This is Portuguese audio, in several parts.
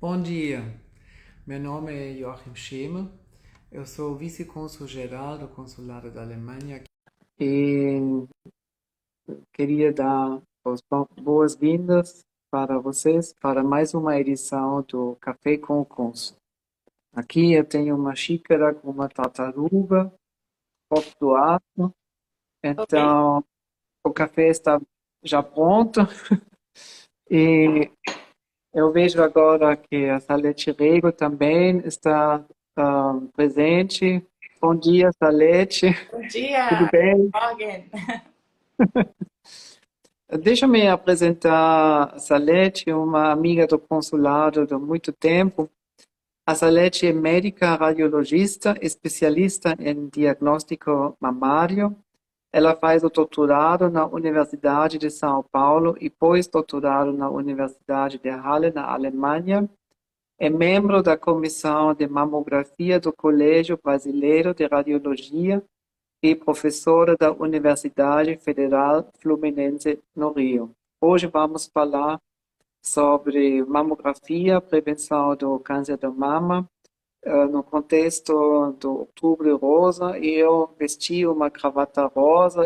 Bom dia, meu nome é Joachim Schema, eu sou vice-cônsul-geral do Consulado da Alemanha e queria dar as boas-vindas para vocês para mais uma edição do Café com o Cônsul. Aqui eu tenho uma xícara com uma tartaruga, copo do aço, Ok. então o café está já pronto e eu vejo agora que a Salete Rego também está presente. Bom dia, Salete. Bom Tudo dia, bem? Morgan. Deixa-me apresentar a Salete, uma amiga do consulado de muito tempo. A Salete é médica radiologista, especialista em diagnóstico mamário. Ela faz o doutorado na Universidade de São Paulo e pós-doutorado na Universidade de Halle, na Alemanha. É membro da Comissão de Mamografia do Colégio Brasileiro de Radiologia e professora da Universidade Federal Fluminense no Rio. Hoje vamos falar sobre mamografia, prevenção do câncer da mama, no contexto do Outubro Rosa, e eu vesti uma gravata rosa,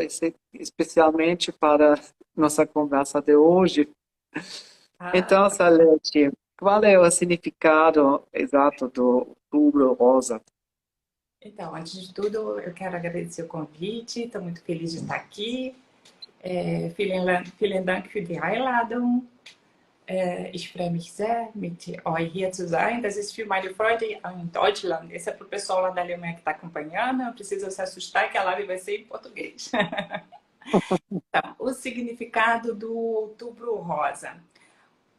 especialmente para nossa conversa de hoje. Ah, Então, Salete, qual é o significado exato do Outubro Rosa? então, antes de tudo, eu quero agradecer o convite. Estou muito feliz de estar aqui. Vielen Dank für die Einladung. Ich freue mich sehr, mit euch hier zu sein. Das ist für meine Freunde in Deutschland. Esse é para o pessoal lá da Alemanha que está acompanhando. Não precisa se assustar que a live vai ser em português. Então, o significado do Outubro Rosa.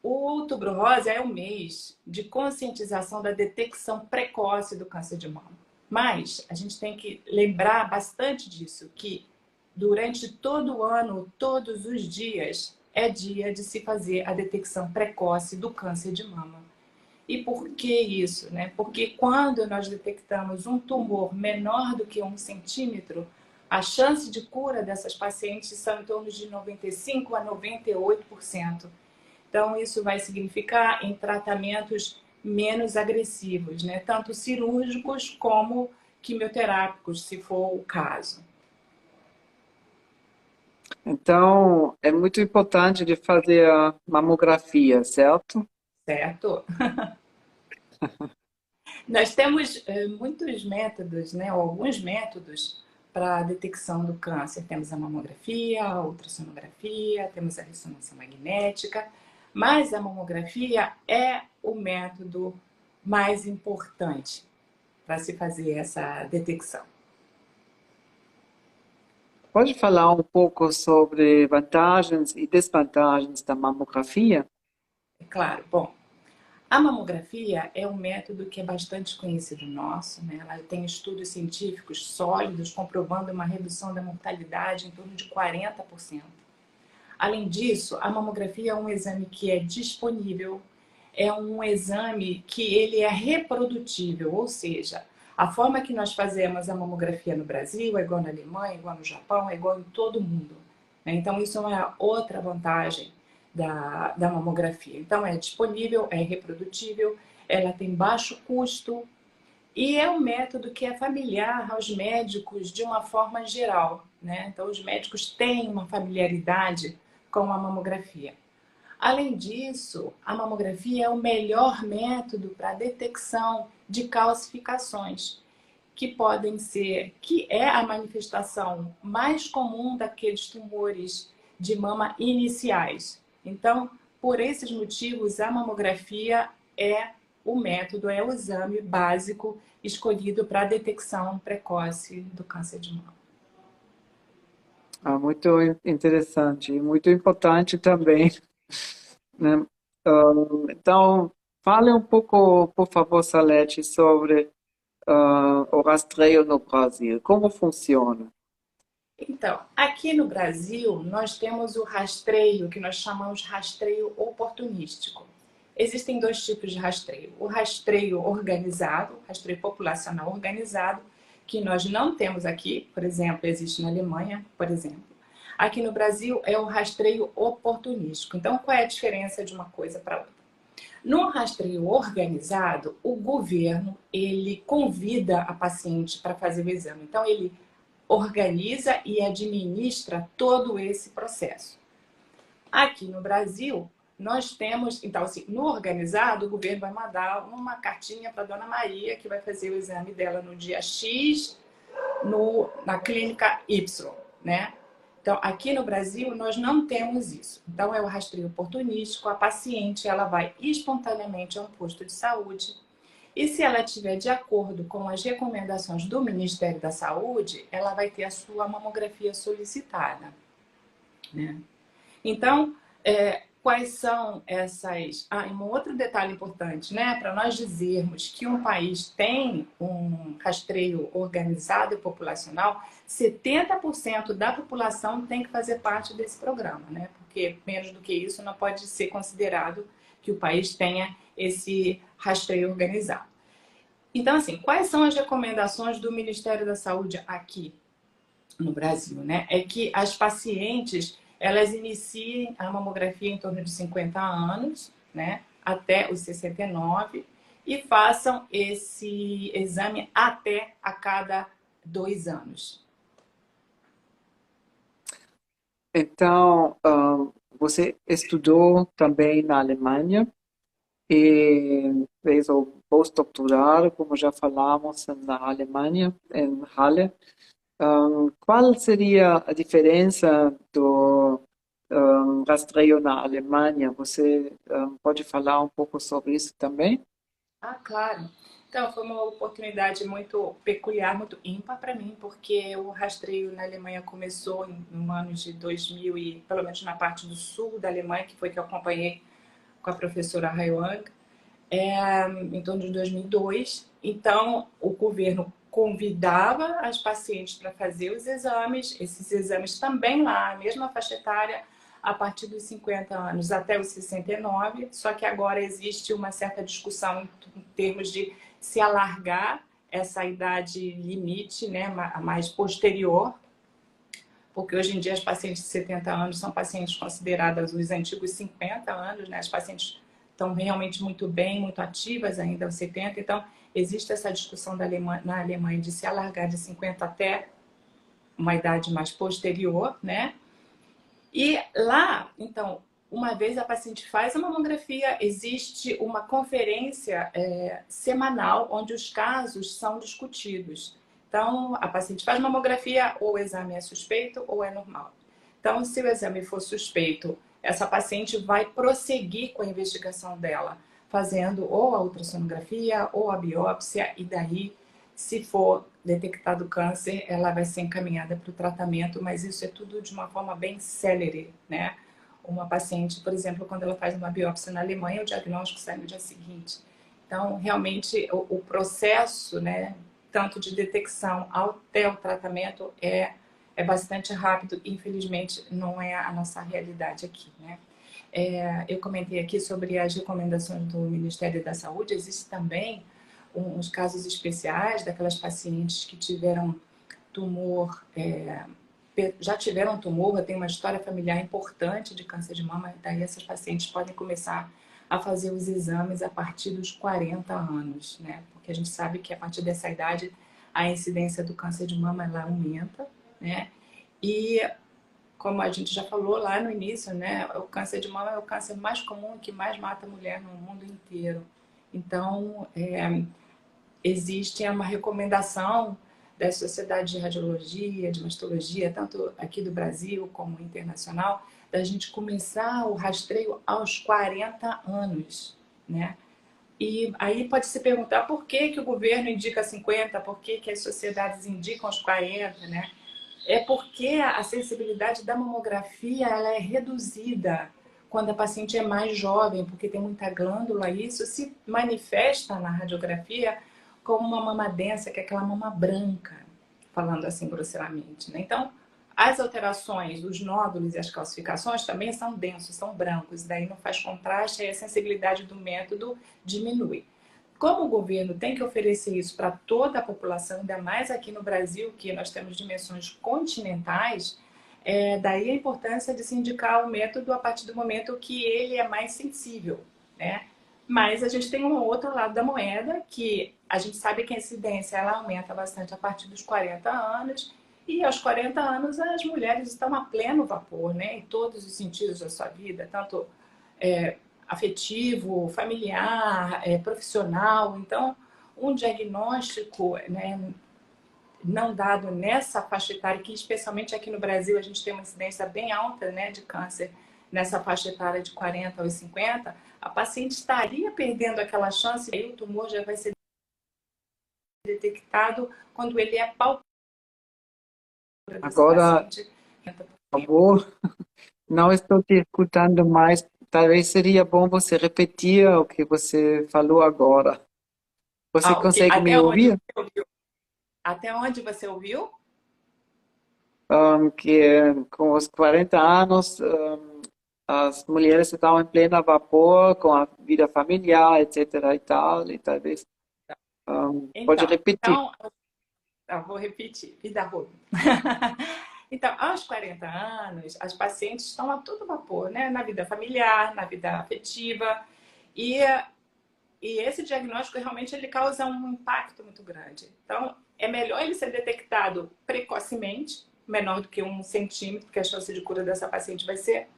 O Outubro Rosa é o mês de conscientização da detecção precoce do câncer de mama. Mas a gente tem que lembrar bastante disso, que durante todo o ano, todos os dias, é dia de se fazer a detecção precoce do câncer de mama. E por que isso, né? Porque quando nós detectamos um tumor menor do que 1 centímetro, a chance de cura dessas pacientes são em torno de 95 a 98%. Então, isso vai significar em tratamentos menos agressivos, né? Tanto cirúrgicos como quimioterápicos, se for o caso. Então, é muito importante de fazer a mamografia, certo? Certo? Nós temos muitos métodos, né? Ou alguns métodos para a detecção do câncer. Temos a mamografia, a ultrassonografia, temos a ressonância magnética, mas a mamografia é o método mais importante para se fazer essa detecção. Pode falar um pouco sobre vantagens e desvantagens da mamografia? É claro, bom, a mamografia é um método que é bastante conhecido nosso, né? Ela tem estudos científicos sólidos comprovando uma redução da mortalidade em torno de 40%. Além disso, a mamografia é um exame que é disponível, é um exame que ele é reprodutível, ou seja, a forma que nós fazemos a mamografia no Brasil é igual na Alemanha, igual no Japão, é igual em todo mundo, né? Então, isso é uma outra vantagem da mamografia. Então, é disponível, é reprodutível, ela tem baixo custo e é um método que é familiar aos médicos de uma forma geral, né? Então, os médicos têm uma familiaridade com a mamografia. Além disso, a mamografia é o melhor método para a detecção de calcificações, que é a manifestação mais comum daqueles tumores de mama iniciais. Então, por esses motivos, a mamografia é o método, é o exame básico escolhido para a detecção precoce do câncer de mama. Muito interessante e muito importante também, né? Então, fale um pouco, por favor, Salete, sobre o rastreio no Brasil. Como funciona? Então, aqui no Brasil, nós temos o rastreio, que nós chamamos de rastreio oportunístico. Existem dois tipos de rastreio. O rastreio organizado, rastreio populacional organizado, que nós não temos aqui, por exemplo, existe na Alemanha, por exemplo. Aqui no Brasil é o rastreio oportunístico. Então, qual é a diferença de uma coisa para outra? No rastreio organizado, o governo, ele convida a paciente para fazer o exame. Então, ele organiza e administra todo esse processo. Aqui no Brasil, nós temos, então, assim, no organizado, o governo vai mandar uma cartinha para a dona Maria, que vai fazer o exame dela no dia X, na clínica Y, né? Então, aqui no Brasil, nós não temos isso. Então, é o rastreio oportunístico, a paciente, ela vai espontaneamente a um posto de saúde, e se ela estiver de acordo com as recomendações do Ministério da Saúde, ela vai ter a sua mamografia solicitada, né? Então, quais são essas... Ah, e um outro detalhe importante, né? Para nós dizermos que um país tem um rastreio organizado e populacional, 70% da população tem que fazer parte desse programa, né? Porque menos do que isso não pode ser considerado que o país tenha esse rastreio organizado. Então, assim, quais são as recomendações do Ministério da Saúde aqui no Brasil, né? É que as pacientes, elas iniciem a mamografia em torno de 50 anos, né? Até os 69, e façam esse exame até a cada 2 anos. Então, você estudou também na Alemanha e fez o pós-doutorado, como já falamos, na Alemanha, em Halle. Qual seria a diferença do rastreio na Alemanha? Você pode falar um pouco sobre isso também? Ah, claro. Então, foi uma oportunidade muito peculiar, muito ímpar para mim, porque o rastreio na Alemanha começou no ano de 2000, e pelo menos na parte do sul da Alemanha, que foi que eu acompanhei com a professora Haiwang, em torno de 2002. Então, o governo convidava as pacientes para fazer os exames, esses exames também lá, a mesma faixa etária, a partir dos 50 anos até os 69, só que agora existe uma certa discussão em termos de se alargar essa idade limite, né, a mais posterior, porque hoje em dia as pacientes de 70 anos são pacientes consideradas os antigos 50 anos, né, as pacientes estão realmente muito bem, muito ativas ainda aos 70, então existe essa discussão na Alemanha de se alargar de 50 até uma idade mais posterior, né? E lá, então, uma vez a paciente faz a mamografia, existe uma conferência semanal onde os casos são discutidos. Então, a paciente faz mamografia, ou o exame é suspeito ou é normal. Então, se o exame for suspeito, essa paciente vai prosseguir com a investigação dela, fazendo ou a ultrassonografia ou a biópsia, e daí, se for detectado câncer, ela vai ser encaminhada para o tratamento, mas isso é tudo de uma forma bem célere, né? Uma paciente, por exemplo, quando ela faz uma biópsia na Alemanha, o diagnóstico sai no dia seguinte. Então, realmente, o processo, né, tanto de detecção até o tratamento é bastante rápido. Infelizmente, não é a nossa realidade aqui, né? Eu comentei aqui sobre as recomendações do Ministério da Saúde. Existe também uns casos especiais daquelas pacientes que tiveram tumor, já tiveram tumor, tem uma história familiar importante de câncer de mama, daí essas pacientes podem começar a fazer os exames a partir dos 40 anos, né? Porque a gente sabe que a partir dessa idade a incidência do câncer de mama ela aumenta, né? E como a gente já falou lá no início, né, o câncer de mama é o câncer mais comum que mais mata a mulher no mundo inteiro. Então, existe uma recomendação das sociedades de radiologia, de mastologia, tanto aqui do Brasil como internacional, da gente começar o rastreio aos 40 anos, né? E aí pode se perguntar por que que o governo indica 50, por que que as sociedades indicam os 40, né? É porque a sensibilidade da mamografia ela é reduzida quando a paciente é mais jovem, porque tem muita glândula, e isso se manifesta na radiografia como uma mama densa, que é aquela mama branca, falando assim grosseiramente, né? Então, as alterações, os nódulos e as calcificações também são densos, são brancos, daí não faz contraste e a sensibilidade do método diminui. Como o governo tem que oferecer isso para toda a população, ainda mais aqui no Brasil, que nós temos dimensões continentais, daí a importância de se indicar o método a partir do momento que ele é mais sensível, né? Mas a gente tem um outro lado da moeda, que a gente sabe que a incidência ela aumenta bastante a partir dos 40 anos, e aos 40 anos as mulheres estão a pleno vapor, né, em todos os sentidos da sua vida, tanto afetivo, familiar, profissional. Então, um diagnóstico, né, não dado nessa faixa etária, que especialmente aqui no Brasil a gente tem uma incidência bem alta, né, de câncer nessa faixa etária de 40 aos 50, a paciente estaria perdendo aquela chance e o tumor já vai ser detectado quando ele é palpável dessa Agora, paciente. por favor, não estou te escutando mais. Talvez seria bom você repetir o que você falou agora. Você Ah, ok. consegue me ouvir? Até onde você ouviu? Que com os 40 anos, as mulheres estão em pleno vapor com a vida familiar, etc. e tal, e talvez pode repetir. Então, eu vou repetir, vida ruim. Então, aos 40 anos, as pacientes estão a todo vapor, né? Na vida familiar, na vida afetiva. E, e esse diagnóstico realmente ele causa um impacto muito grande. Então, é melhor ele ser detectado precocemente, menor do que 1 centímetro, porque a chance de cura dessa paciente vai ser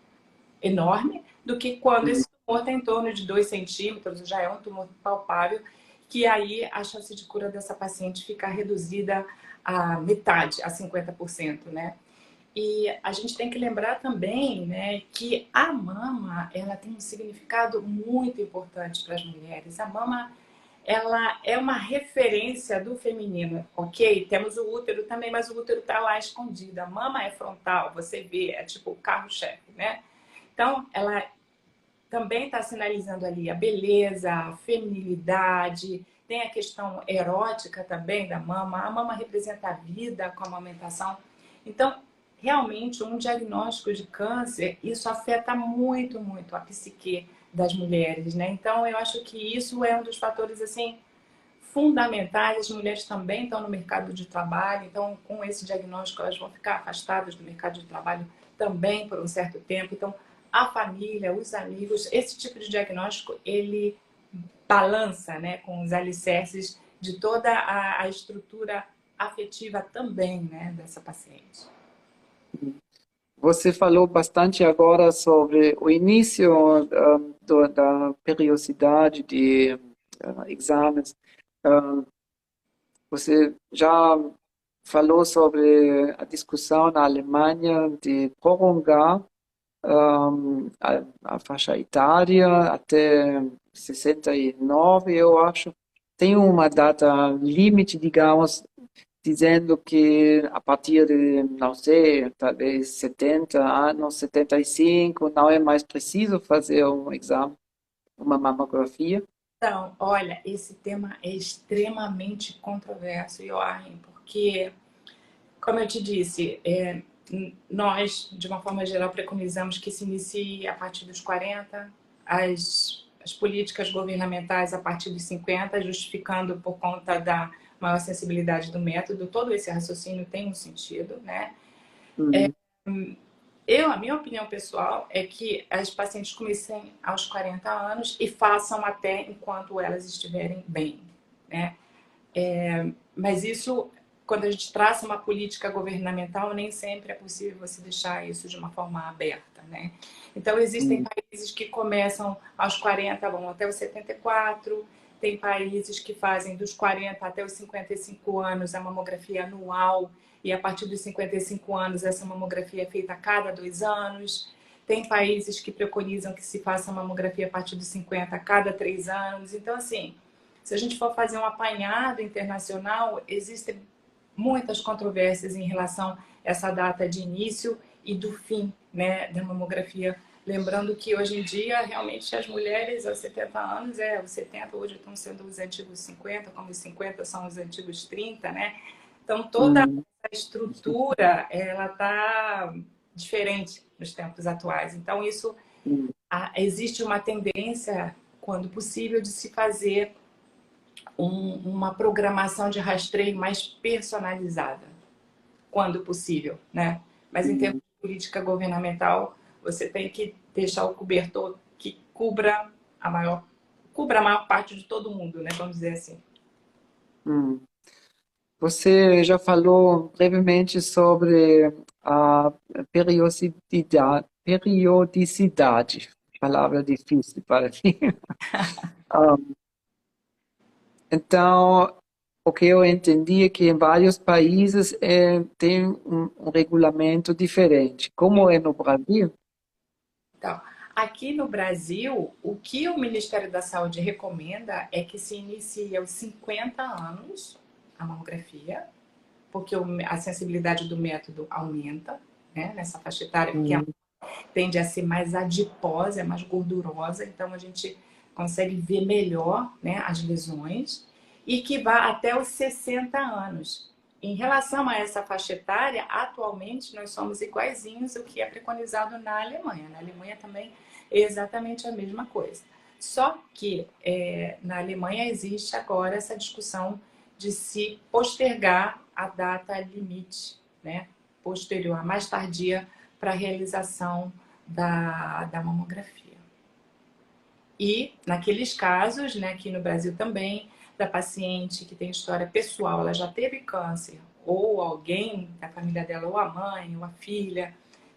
enorme, do que quando esse tumor tem em torno de 2 centímetros, já é um tumor palpável, que aí a chance de cura dessa paciente fica reduzida a metade, a 50%, né? E a gente tem que lembrar também, né, que a mama, ela tem um significado muito importante para as mulheres. A mama, ela é uma referência do feminino, ok? Temos o útero também, mas o útero está lá escondido. A mama é frontal, você vê, é tipo o carro-chefe, né? Então, ela também está sinalizando ali a beleza, a feminilidade, tem a questão erótica também da mama. A mama representa a vida com a amamentação. Então, realmente, um diagnóstico de câncer, isso afeta muito, muito a psique das mulheres, né? Então, eu acho que isso é um dos fatores, assim, fundamentais. As mulheres também estão no mercado de trabalho, então, com esse diagnóstico, elas vão ficar afastadas do mercado de trabalho também por um certo tempo. Então, a família, os amigos, esse tipo de diagnóstico, ele balança, né, com os alicerces de toda a estrutura afetiva também, né, dessa paciente. Você falou bastante agora sobre o início da periodicidade de exames. Um, Você já falou sobre a discussão na Alemanha de prolongar a faixa etária até 69, eu acho. Tem uma data limite, digamos, dizendo que a partir de, não sei, talvez 70 anos, 75, não é mais preciso fazer um exame, uma mamografia. Então, olha, esse tema é extremamente controverso, Joachim, porque, como eu te disse, nós, de uma forma geral, preconizamos que se inicie a partir dos 40, as políticas governamentais a partir dos 50, justificando por conta da maior sensibilidade do método. Todo esse raciocínio tem um sentido, né? Hum, A minha opinião pessoal é que as pacientes comecem aos 40 anos e façam até enquanto elas estiverem bem, né? Mas isso, quando a gente traça uma política governamental, nem sempre é possível você deixar isso de uma forma aberta, né? Então, existem hum, países que começam aos 40, vão até os 74, tem países que fazem dos 40 até os 55 anos a mamografia anual, e a partir dos 55 anos essa mamografia é feita a cada 2 anos. Tem países que preconizam que se faça mamografia a partir dos 50 a cada 3 anos. Então, assim, se a gente for fazer um apanhado internacional, existem muitas controvérsias em relação a essa data de início e do fim, né, da mamografia. Lembrando que hoje em dia, realmente, as mulheres aos 70 anos, os 70 hoje estão sendo os antigos 50, como os 50 são os antigos 30, né? Então, toda hum, a estrutura, ela está diferente nos tempos atuais. Então, isso, hum, existe uma tendência, quando possível, de se fazer uma programação de rastreio mais personalizada, quando possível, né? Mas em termos hum. de política governamental, você tem que deixar o cobertor que cubra a maior cubra a maior parte de todo mundo, né? Vamos dizer assim. Hum. Você já falou brevemente sobre a periodicidade, palavra difícil para mim. Ah, Então, o que eu entendi é que em vários países tem um regulamento diferente. Como é no Brasil? Então, aqui no Brasil, o que o Ministério da Saúde recomenda é que se inicie aos 50 anos a mamografia, porque a sensibilidade do método aumenta, né, nessa faixa etária, porque Hum, tende a ser mais adiposa, é mais gordurosa, então a gente consegue ver melhor, né, as lesões, e que vá até os 60 anos. Em relação a essa faixa etária, atualmente nós somos iguaizinhos ao que é preconizado na Alemanha. Na Alemanha também é exatamente a mesma coisa. Só que na Alemanha existe agora essa discussão de se postergar a data limite, né, posterior, a mais tardia, para a realização da mamografia. E naqueles casos, né, aqui no Brasil também, da paciente que tem história pessoal, ela já teve câncer, ou alguém da família dela, ou a mãe, ou a filha,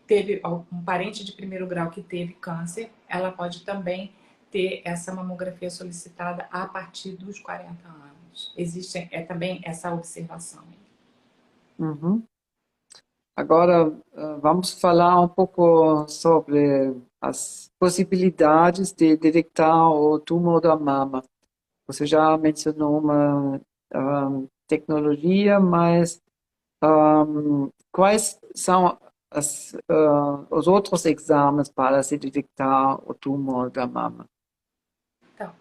teve um parente de primeiro grau que teve câncer, ela pode também ter essa mamografia solicitada a partir dos 40 anos. Existe também essa observação. uhum. Agora, vamos falar um pouco sobre as possibilidades de detectar o tumor da mama. Você já mencionou uma tecnologia, mas quais são os outros exames para se detectar o tumor da mama? Então,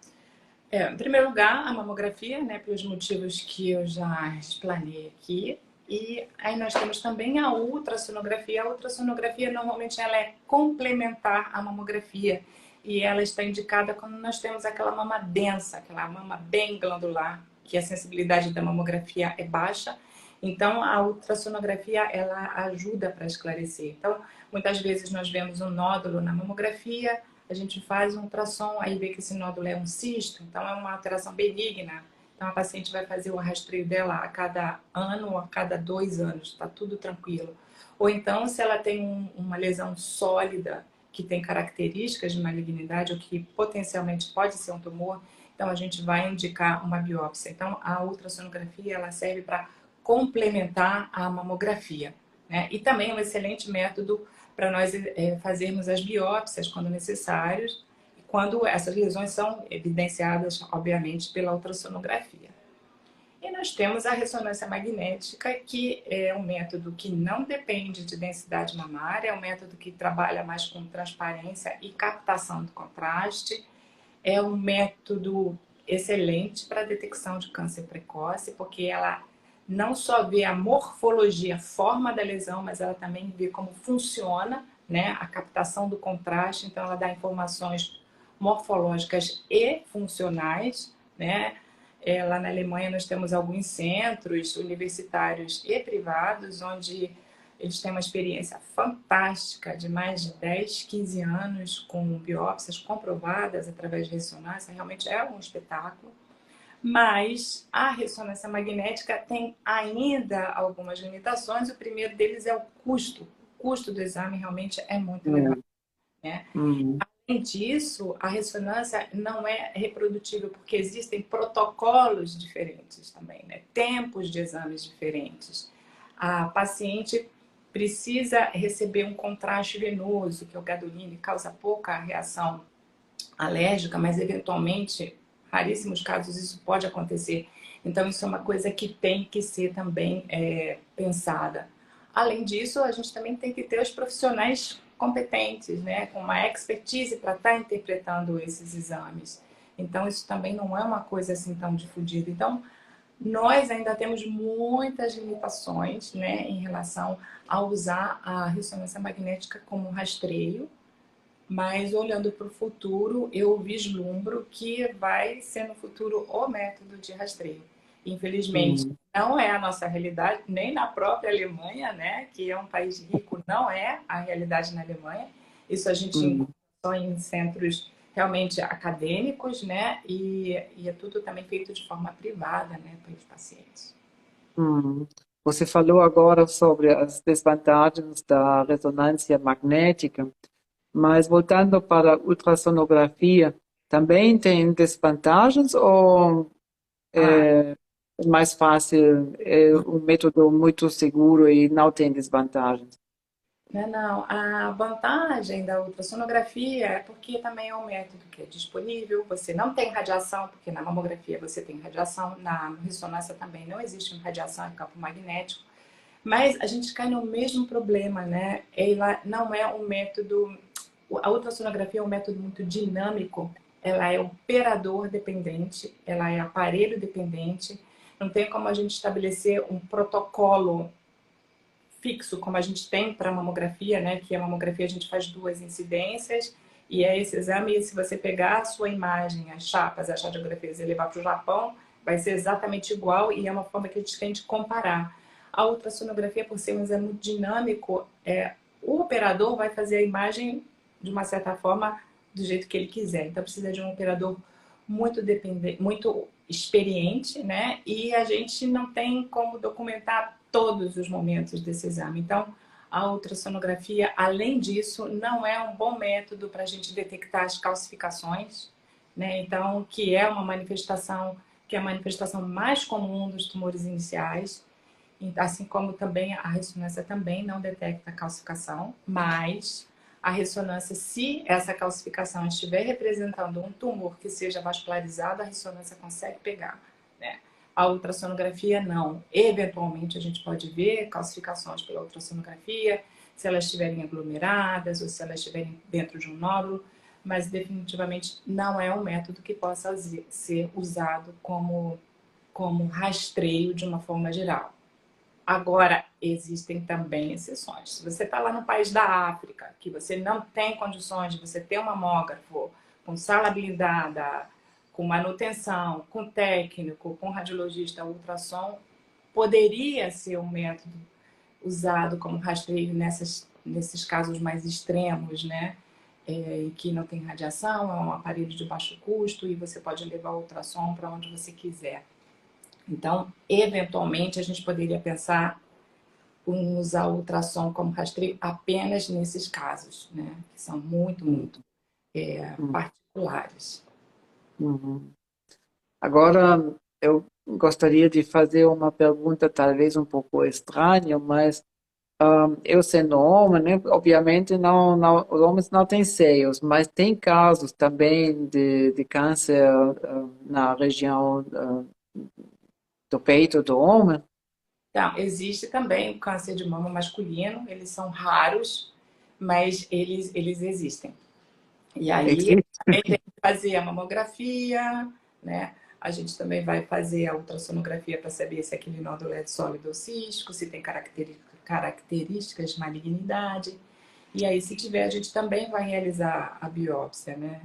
em primeiro lugar, a mamografia, né, pelos motivos que eu já explanei aqui. E aí nós temos também a ultrassonografia. A ultrassonografia, normalmente, ela é complementar à mamografia. E ela está indicada quando nós temos aquela mama densa, aquela mama bem glandular, que a sensibilidade da mamografia é baixa. Então, a ultrassonografia, ela ajuda para esclarecer. Então, muitas vezes nós vemos um nódulo na mamografia, a gente faz um ultrassom, aí vê que esse nódulo é um cisto, então é uma alteração benigna. Então a paciente vai fazer o rastreio dela a cada ano ou a cada 2 anos, está tudo tranquilo. Ou então, se ela tem uma lesão sólida, que tem características de malignidade ou que potencialmente pode ser um tumor, então a gente vai indicar uma biópsia. Então a ultrassonografia ela serve para complementar a mamografia, né? E também é um excelente método para nós fazermos as biópsias quando necessários, quando essas lesões são evidenciadas, obviamente, pela ultrassonografia. E nós temos a ressonância magnética, que é um método que não depende de densidade mamária, é um método que trabalha mais com transparência e captação do contraste, é um método excelente para a detecção de câncer precoce, porque ela não só vê a morfologia, a forma da lesão, mas ela também vê como funciona, né, a captação do contraste, então ela dá informações morfológicas e funcionais, né? Lá na Alemanha nós temos alguns centros universitários e privados onde eles têm uma experiência fantástica de mais de 10, 15 anos com biópsias comprovadas através de ressonância. Realmente é um espetáculo. Mas a ressonância magnética tem ainda algumas limitações. O primeiro deles é o custo. O custo do exame realmente é muito elevado, Hum, né? hum, Além disso, a ressonância não é reprodutível porque existem protocolos diferentes também, né? Tempos de exames diferentes. A paciente precisa receber um contraste venoso, que é o gadoline, causa pouca reação alérgica, mas eventualmente, raríssimos casos, isso pode acontecer. Então, isso é uma coisa que tem que ser também pensada. Além disso, a gente também tem que ter os profissionais competentes, né, com uma expertise para estar interpretando esses exames. Então, isso também não é uma coisa assim tão difundida. Então, nós ainda temos muitas limitações, né, em relação a usar a ressonância magnética como rastreio, mas olhando para o futuro, eu vislumbro que vai ser no futuro o método de rastreio. Infelizmente, hum, não é a nossa realidade, nem na própria Alemanha, né, que é um país rico, não é a realidade na Alemanha. Isso a gente hum, encontra só em centros realmente acadêmicos, né? E é tudo também feito de forma privada, né, pelos pacientes. Hum. Você falou agora sobre as desvantagens da ressonância magnética, mas voltando para a ultrassonografia, também tem desvantagens ou Ah, é mais fácil, é um método muito seguro e não tem desvantagens? não. A vantagem da ultrassonografia é porque também é um método que é disponível, você não tem radiação, porque na mamografia você tem radiação, na ressonância também não existe radiação, é campo magnético. Mas a gente cai no mesmo problema, né? Ela não é um método. A ultrassonografia é um método muito dinâmico, ela é operador dependente, ela é aparelho dependente. Não tem como a gente estabelecer um protocolo fixo, como a gente tem para a mamografia, né? Que a mamografia a gente faz 2 incidências e é esse exame. E se você pegar a sua imagem, as chapas, as radiografias e levar para o Japão, vai ser exatamente igual e é uma forma que a gente tem de comparar. A ultrassonografia, por ser um exame dinâmico, o operador vai fazer a imagem de uma certa forma do jeito que ele quiser. Então precisa de um operador muito dependente, muito experiente, né? E a gente não tem como documentar todos os momentos desse exame. Então, a ultrassonografia, além disso, não é um bom método para a gente detectar as calcificações, né? Então, que é uma manifestação, que é a manifestação mais comum dos tumores iniciais, assim como também a ressonância também não detecta calcificação, mas a ressonância, se essa calcificação estiver representando um tumor que seja vascularizado, a ressonância consegue pegar, né? A ultrassonografia não. Eventualmente a gente pode ver calcificações pela ultrassonografia, se elas estiverem aglomeradas ou se elas estiverem dentro de um nódulo, mas definitivamente não é um método que possa ser usado como rastreio de uma forma geral. Agora, existem também exceções. Se você está lá no país da África, que você não tem condições de você ter um mamógrafo com sala blindada, com manutenção, com técnico, com radiologista ultrassom, poderia ser um método usado como rastreio nesses casos mais extremos, né? Em que não tem radiação, é um aparelho de baixo custo e você pode levar o ultrassom para onde você quiser. Então, eventualmente, a gente poderia pensar em usar o ultrassom como rastreio apenas nesses casos, né? Que são muito, Hum, muito hum, particulares. uhum. Agora, eu gostaria de fazer uma pergunta talvez um pouco estranha, mas eu sendo homem, né, obviamente os homens não têm seios, mas tem casos também de câncer na região do peito do homem. Então, existe também o câncer de mama masculino, eles são raros, mas eles existem. E aí, Existe? também tem que fazer a mamografia, né? A gente também vai fazer a ultrassonografia para saber se aquele nódulo é sólido ou cístico, se tem características de malignidade. E aí, se tiver, a gente também vai realizar a biópsia, né?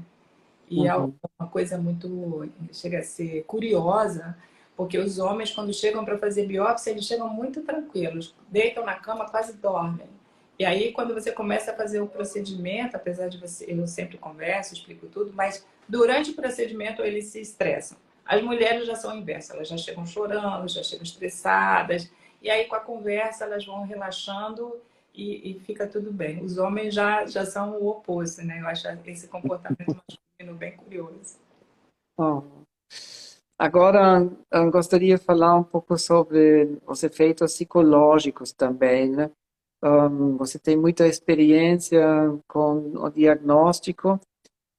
E é Uhum. uma coisa muito, chega a ser curiosa, porque os homens, quando chegam para fazer biópsia, eles chegam muito tranquilos, deitam na cama, quase dormem. E aí, quando você começa a fazer o procedimento, apesar de você, eu sempre converso, explico tudo, mas durante o procedimento eles se estressam. As mulheres já são inversas, elas já chegam chorando, já chegam estressadas, e aí com a conversa elas vão relaxando e fica tudo bem. Os homens já são o oposto, né? Eu acho esse comportamento masculino bem curioso. Oh. Agora, eu gostaria de falar um pouco sobre os efeitos psicológicos também, né? Você tem muita experiência com o diagnóstico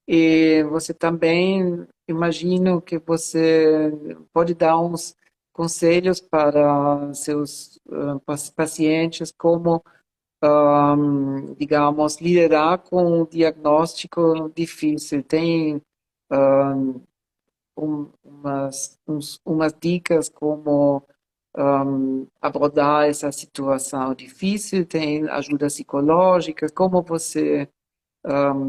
e você também, imagino que você pode dar uns conselhos para seus pacientes, como, digamos, lidar com um diagnóstico difícil. Tem umas dicas como abordar essa situação difícil, tem ajuda psicológica, como você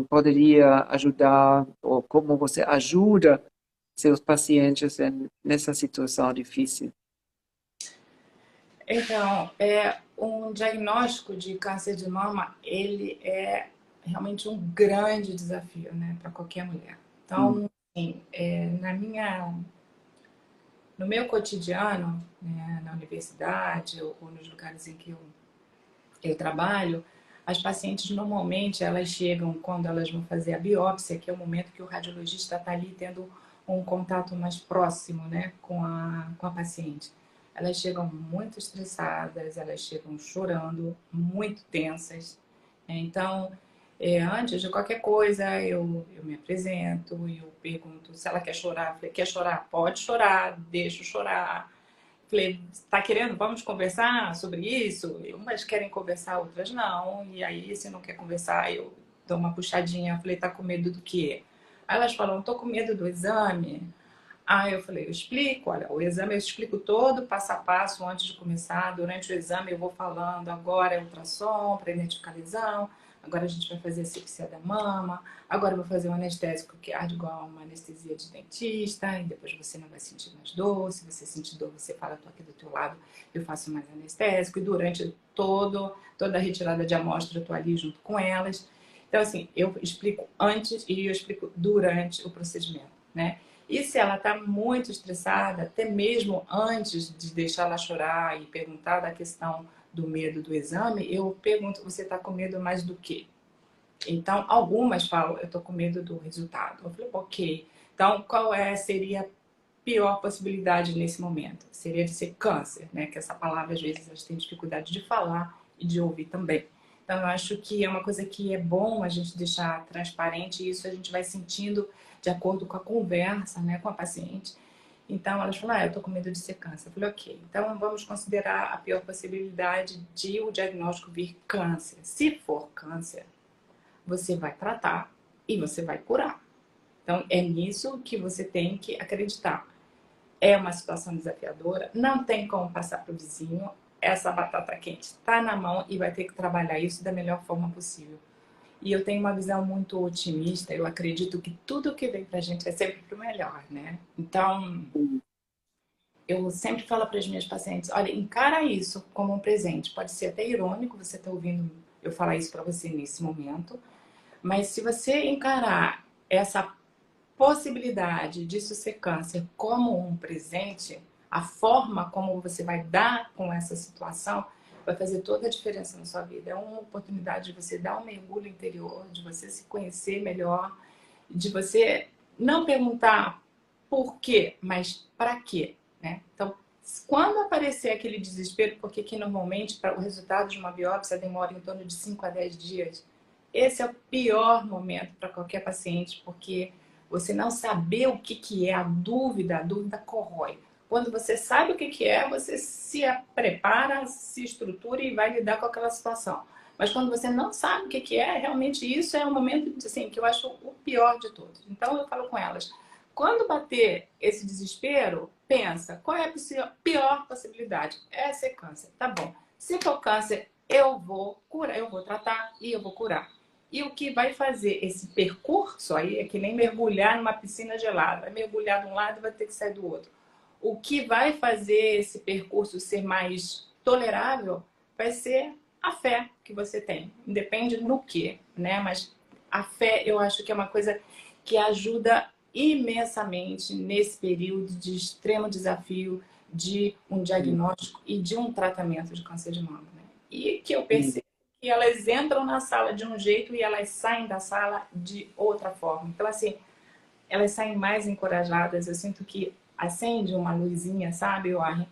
poderia ajudar, ou como você ajuda seus pacientes nessa situação difícil. Então, um diagnóstico de câncer de mama, ele é realmente um grande desafio, né, para qualquer mulher. Então, assim, no meu cotidiano, né, na universidade ou nos lugares em que eu trabalho, as pacientes normalmente elas chegam quando elas vão fazer a biópsia, que é o momento que o radiologista está ali tendo um contato mais próximo, né, com a paciente. Elas chegam muito estressadas, elas chegam chorando, muito tensas. Então, antes de qualquer coisa, eu me apresento, eu pergunto se ela quer chorar. Eu falei, quer chorar? Pode chorar, deixa eu chorar. Falei, tá querendo? Vamos conversar sobre isso? Umas querem conversar, outras não. E aí, se não quer conversar, eu dou uma puxadinha. Eu falei, tá com medo do quê? Aí elas falam, tô com medo do exame. Aí eu falei, eu explico, olha, o exame eu explico todo, passo a passo, antes de começar. Durante o exame eu vou falando, agora é ultrassom para identificar a lesão, agora a gente vai fazer a asepsia da mama, agora eu vou fazer um anestésico que arde igual uma anestesia de dentista, e depois você não vai sentir mais dor. Se você sentir dor, você fala, tô aqui do teu lado, eu faço mais anestésico. E durante toda a retirada de amostra, eu tô ali junto com elas. Então, assim, eu explico antes e eu explico durante o procedimento, né? E se ela está muito estressada, até mesmo antes de deixar ela chorar e perguntar da questão do medo do exame, eu pergunto, você está com medo mais do quê? Então, algumas falam, eu estou com medo do resultado. Eu falei, ok. Então, seria a pior possibilidade nesse momento? Seria de ser câncer, né? Que essa palavra, às vezes, elas têm dificuldade de falar e de ouvir também. Então, eu acho que é uma coisa que é bom a gente deixar transparente, e isso a gente vai sentindo de acordo com a conversa, né, com a paciente. Então, elas falam, eu tô com medo de ser câncer. Eu falei, ok, então vamos considerar a pior possibilidade de o diagnóstico vir câncer. Se for câncer, você vai tratar e você vai curar. Então, é nisso que você tem que acreditar. É uma situação desafiadora, não tem como passar para o vizinho. Essa batata quente está na mão e vai ter que trabalhar isso da melhor forma possível. E eu tenho uma visão muito otimista, eu acredito que tudo que vem pra gente é sempre pro melhor, né? Então, eu sempre falo para as minhas pacientes, olha, encara isso como um presente. Pode ser até irônico você estar ouvindo eu falar isso para você nesse momento, mas se você encarar essa possibilidade disso ser câncer como um presente, a forma como você vai dar com essa situação vai fazer toda a diferença na sua vida. É uma oportunidade de você dar um mergulho interior, de você se conhecer melhor, de você não perguntar por quê, mas para quê, né? Então, quando aparecer aquele desespero, porque que normalmente para o resultado de uma biópsia demora em torno de 5 a 10 dias, esse é o pior momento para qualquer paciente, porque você não saber o que é a dúvida corrói. Quando você sabe o que é, você se prepara, se estrutura e vai lidar com aquela situação. Mas quando você não sabe o que é, realmente isso é um momento assim, que eu acho o pior de todos. Então eu falo com elas, quando bater esse desespero, pensa, qual é a pior possibilidade? É ser câncer, tá bom. Se for câncer, eu vou curar, eu vou tratar e eu vou curar. E o que vai fazer esse percurso aí é que nem mergulhar numa piscina gelada. Vai mergulhar de um lado e vai ter que sair do outro. O que vai fazer esse percurso ser mais tolerável vai ser a fé que você tem. Independe no que, né? Mas a fé, eu acho que é uma coisa que ajuda imensamente nesse período de extremo desafio de um diagnóstico e de um tratamento de câncer de mama, né? E que eu percebo que elas entram na sala de um jeito e elas saem da sala de outra forma. Então, assim, elas saem mais encorajadas. Eu sinto que acende uma luzinha, sabe, Warren?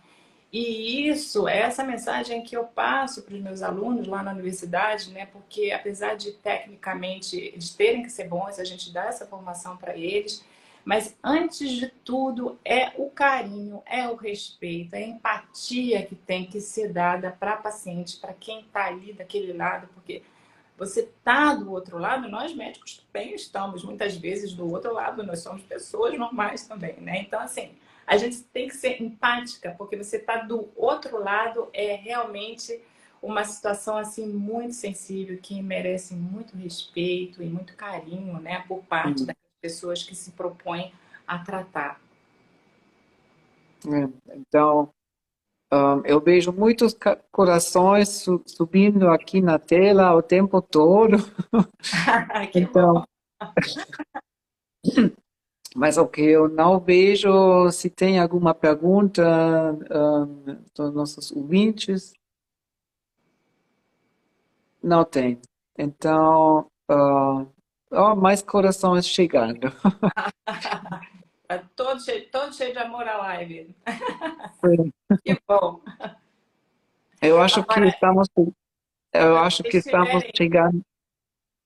E isso é essa mensagem que eu passo para os meus alunos lá na universidade, né? Porque apesar de tecnicamente eles terem que ser bons, a gente dá essa formação para eles, mas antes de tudo é o carinho, é o respeito, é a empatia que tem que ser dada para a paciente, para quem está ali daquele lado, porque você está do outro lado, nós médicos também estamos muitas vezes do outro lado, nós somos pessoas normais também, né? Então, assim, a gente tem que ser empática, porque você está do outro lado, é realmente uma situação assim muito sensível, que merece muito respeito e muito carinho, né, por parte das pessoas que se propõem a tratar. Então, Eu vejo muitos corações subindo aqui na tela o tempo todo. Que Então, bom. mas o que eu não vejo, se tem alguma pergunta, dos nossos ouvintes, não tem. Então, mais corações chegando. Tá todo cheio de amor a live. Sim. Que bom. Eu acho que Agora, estamos, se eu acho que vocês estamos tiverem.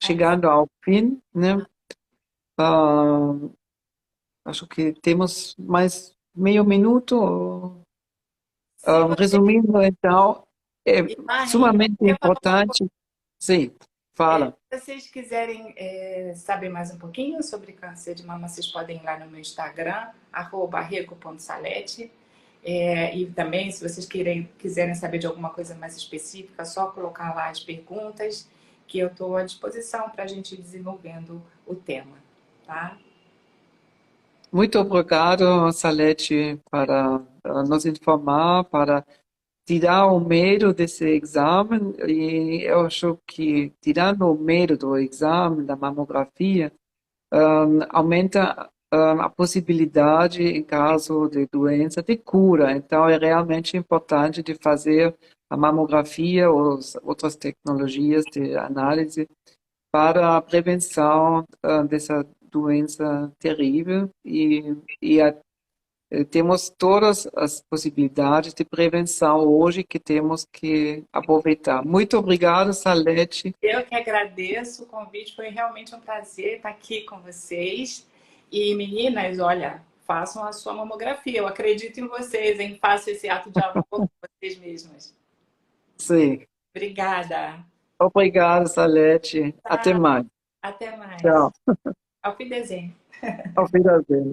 chegando ao fim, né? Ah, acho que temos mais meio minuto. Se vocês, Resumindo, então, é Marli, sumamente eu falo uma coisa. importante. Sim, fala. Se vocês quiserem saber mais um pouquinho sobre câncer de mama, vocês podem ir lá no meu Instagram, @rego.salete. E também, se vocês quiserem saber de alguma coisa mais específica, é só colocar lá as perguntas, que eu estou à disposição para a gente ir desenvolvendo o tema, tá? Muito obrigado, Salete, para nos informar, para tirar o medo desse exame. E eu acho que, tirando o medo do exame, da mamografia, aumenta a possibilidade, em caso de doença, de cura. Então, é realmente importante de fazer a mamografia ou outras tecnologias de análise para a prevenção dessa doença terrível e temos todas as possibilidades de prevenção hoje que temos que aproveitar. Muito obrigado, Salete. Eu que agradeço o convite, foi realmente um prazer estar aqui com vocês. E meninas, olha, façam a sua mamografia. Eu acredito em vocês, hein? Façam esse ato de amor com vocês mesmas. Sim. Obrigada. Obrigado, Salete. Até Tá, mais. até mais. Tchau. Auf Wiedersehen. Auf Wiedersehen.